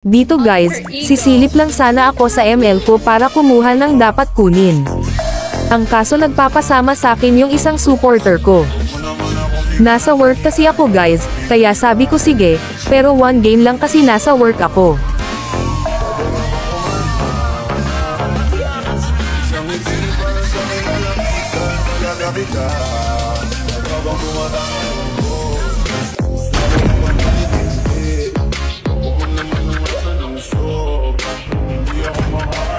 Dito guys, sisilip lang sana ako sa ML ko para kumuha ng dapat kunin. Ang kaso nagpapasama sa akin yung isang supporter ko. Nasa work kasi ako guys, kaya sabi ko sige, pero one game lang kasi nasa work ako.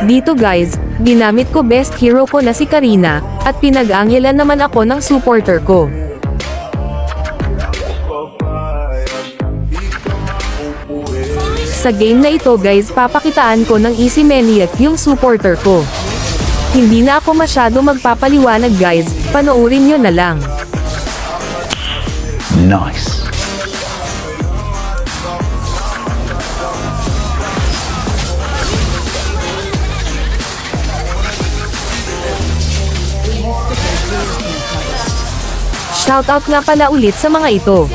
Dito guys, ginamit ko best hero ko na si Karina, at pinag-angyelan naman ako ng supporter ko. Sa game na ito guys, papakitaan ko ng easy maniac yung supporter ko. Hindi na ako masyado magpapaliwanag guys, panoorin nyo na lang. Nice. Shoutout nga pala ulit sa mga ito.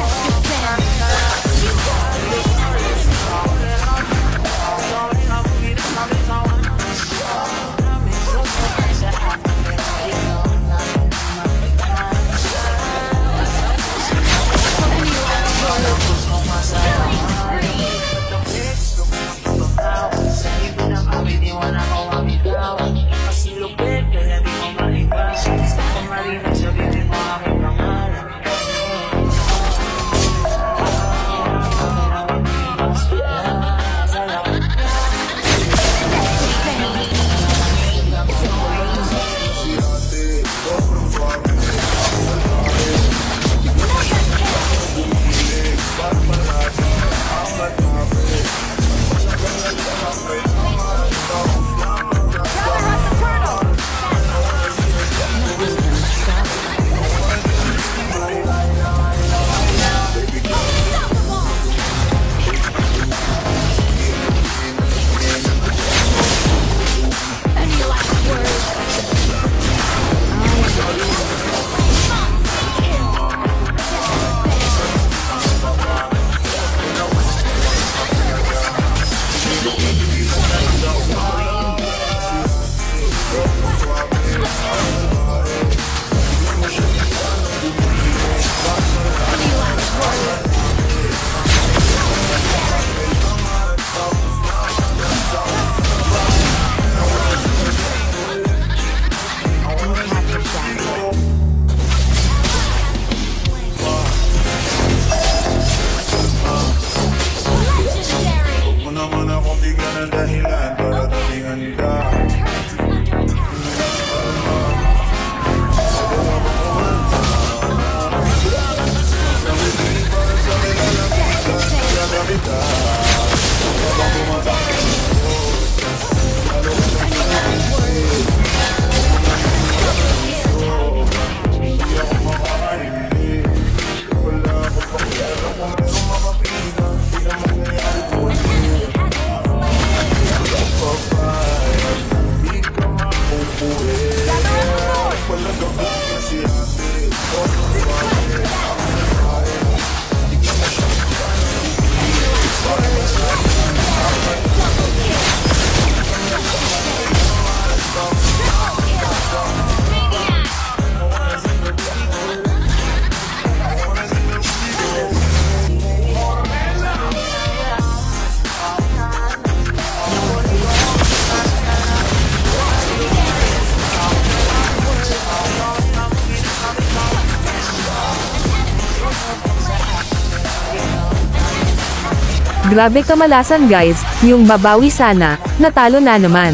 Grabe kamalasan guys, yung babawi sana, natalo na naman.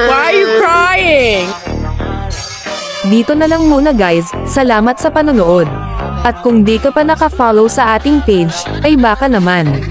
Why are you crying? Dito na lang muna guys, salamat sa panonood. At kung di ka pa naka-follow sa ating page, ay baka naman.